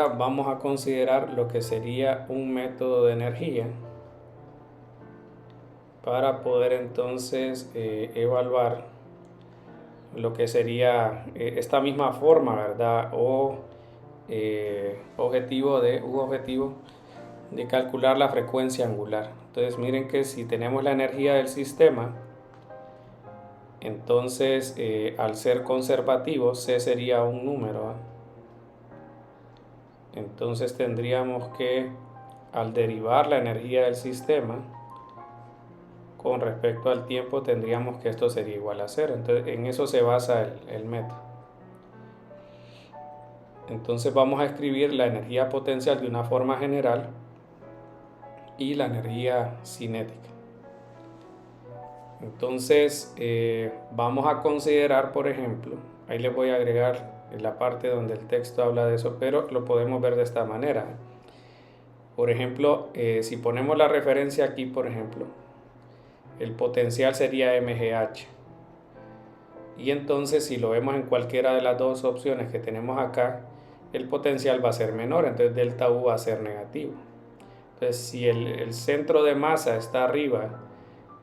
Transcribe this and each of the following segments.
ahora vamos a considerar lo que sería un método de energía para poder entonces evaluar lo que sería esta misma forma, ¿verdad? O objetivo de calcular la frecuencia angular. Entonces miren que si tenemos la energía del sistema, entonces al ser conservativo, C sería un número, ¿eh? Entonces tendríamos que, al derivar la energía del sistema con respecto al tiempo, tendríamos que esto sería igual a cero. Entonces en eso se basa el método. Entonces vamos a escribir la energía potencial de una forma general y la energía cinética. Entonces vamos a considerar, por ejemplo, ahí les voy a agregar en la parte donde el texto habla de eso, pero lo podemos ver de esta manera. Por ejemplo, si ponemos la referencia aquí, por ejemplo, el potencial sería MGH. Y entonces si lo vemos en cualquiera de las dos opciones que tenemos acá, el potencial va a ser menor, entonces delta U va a ser negativo. Entonces si el centro de masa está arriba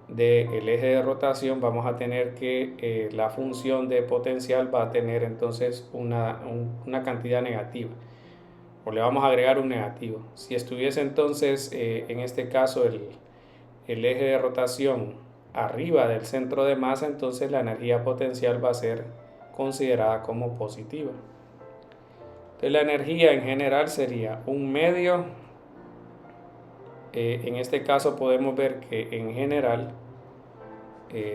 del eje de rotación, vamos a tener que la función de potencial va a tener entonces una cantidad negativa, o le vamos a agregar un negativo. Si estuviese entonces en este caso el eje de rotación arriba del centro de masa, entonces la energía potencial va a ser considerada como positiva. Entonces la energía en general sería un medio. En este caso podemos ver que en general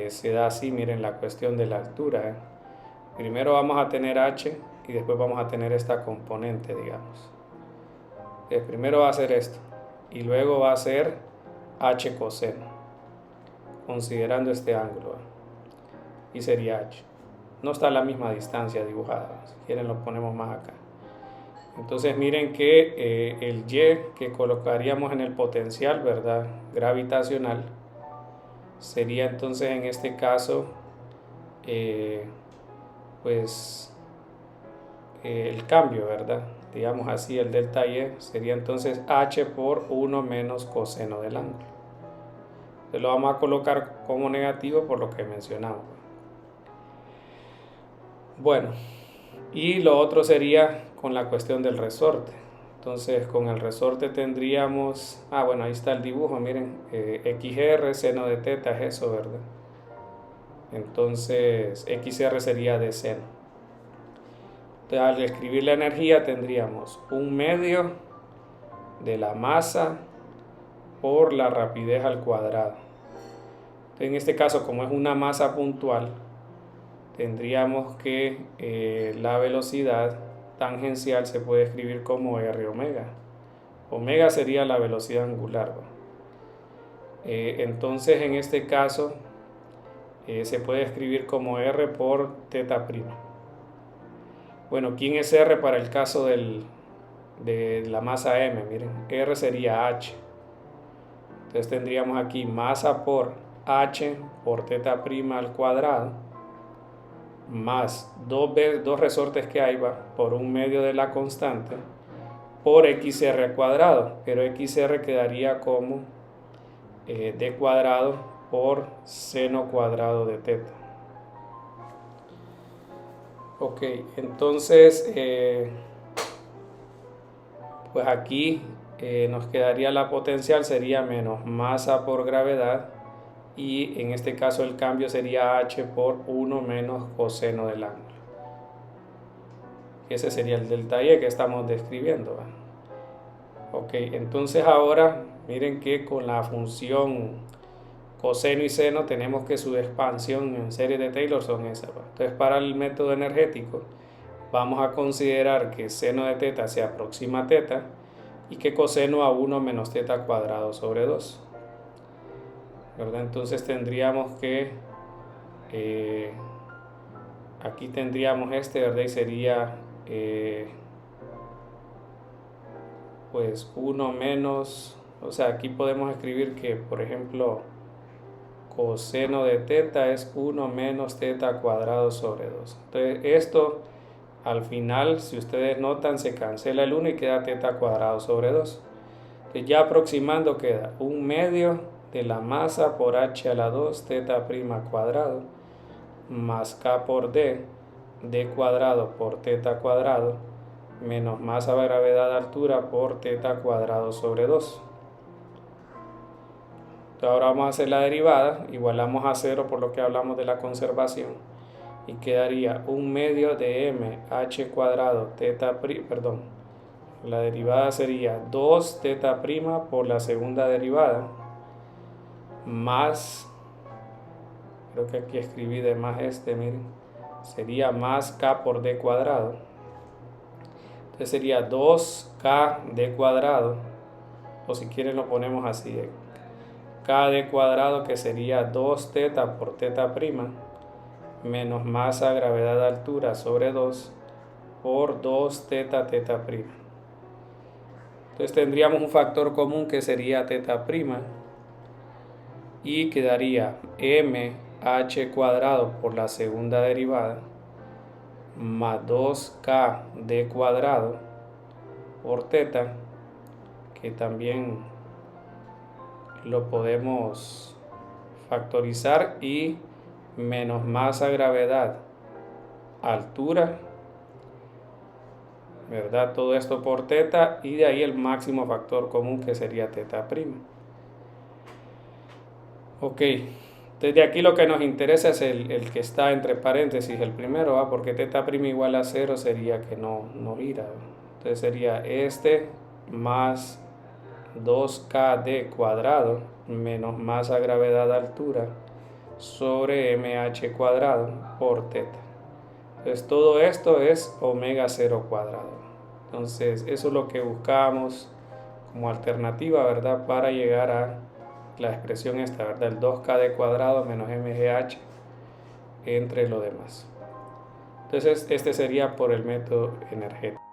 se da así, miren la cuestión de la altura. Primero vamos a tener h y después vamos a tener esta componente, digamos. Primero va a ser esto y luego va a ser h coseno, considerando este ángulo, y sería h. No está a la misma distancia dibujada, si quieren lo ponemos más acá. Entonces miren que el y que colocaríamos en el potencial, ¿verdad?, gravitacional, sería entonces en este caso el cambio, ¿verdad? Digamos así, el delta y sería entonces h por 1 menos coseno del ángulo. Entonces lo vamos a colocar como negativo por lo que mencionamos. Bueno, y lo otro sería con la cuestión del resorte. Entonces con el resorte tendríamos, bueno, ahí está el dibujo, miren, XR, seno de teta es eso, ¿verdad? Entonces XR sería de seno. Entonces al escribir la energía tendríamos un medio de la masa por la rapidez al cuadrado. Entonces en este caso, como es una masa puntual, tendríamos que la velocidad tangencial se puede escribir como R omega. Omega sería la velocidad angular. Entonces en este caso se puede escribir como R por teta prima. Bueno, ¿quién es R para el caso de la masa M? Miren, R sería H. Entonces tendríamos aquí masa por H por teta prima al cuadrado, más dos resortes que hay por un medio de la constante, por XR al cuadrado, pero XR quedaría como d cuadrado por seno cuadrado de teta. Ok, entonces pues aquí nos quedaría la potencial, sería menos masa por gravedad, y en este caso el cambio sería h por 1 menos coseno del ángulo. Ese sería el delta y que estamos describiendo. Ok, entonces ahora miren que con la función coseno y seno tenemos que su expansión en serie de Taylor son esas. Entonces para el método energético vamos a considerar que seno de teta se aproxima a teta y que coseno a 1 menos teta cuadrado sobre 2. ¿Verdad? Entonces tendríamos que aquí tendríamos ¿verdad? Y sería pues 1 menos, o sea, aquí podemos escribir que, por ejemplo, coseno de teta es 1 menos teta cuadrado sobre 2. Entonces esto al final, si ustedes notan, se cancela el 1 y queda θ cuadrado sobre 2. Entonces ya aproximando queda 1/2 de la masa por h a la 2 θ' cuadrado más k por d cuadrado por θ cuadrado menos masa gravedad altura por θ cuadrado sobre 2. Entonces ahora vamos a hacer la derivada, igualamos a 0 por lo que hablamos de la conservación y quedaría 1/2 de mh cuadrado perdón, la derivada sería 2θ' por la segunda derivada más, creo que aquí escribí de más miren, sería más k por d cuadrado. Entonces sería 2k d cuadrado, o si quieren lo ponemos así, k d cuadrado, que sería 2θ por θ' menos masa gravedad altura sobre 2 por 2θ θ'. Entonces tendríamos un factor común que sería θ' y quedaría mh cuadrado por la segunda derivada más 2k d cuadrado por θ, que también lo podemos factorizar, y menos masa gravedad altura, ¿verdad? Todo esto por θ, y de ahí el máximo factor común que sería θ'. Ok, desde aquí lo que nos interesa es el que está entre paréntesis, el primero, porque θ' igual a 0 sería que no gira. Entonces sería más 2k d cuadrado menos masa gravedad altura sobre mh cuadrado por θ. Entonces todo esto es omega 0 cuadrado. Entonces eso es lo que buscamos como alternativa, ¿verdad? Para llegar a la expresión esta, ¿verdad? El 2k d cuadrado menos mgh entre lo demás. Entonces este sería por el método energético.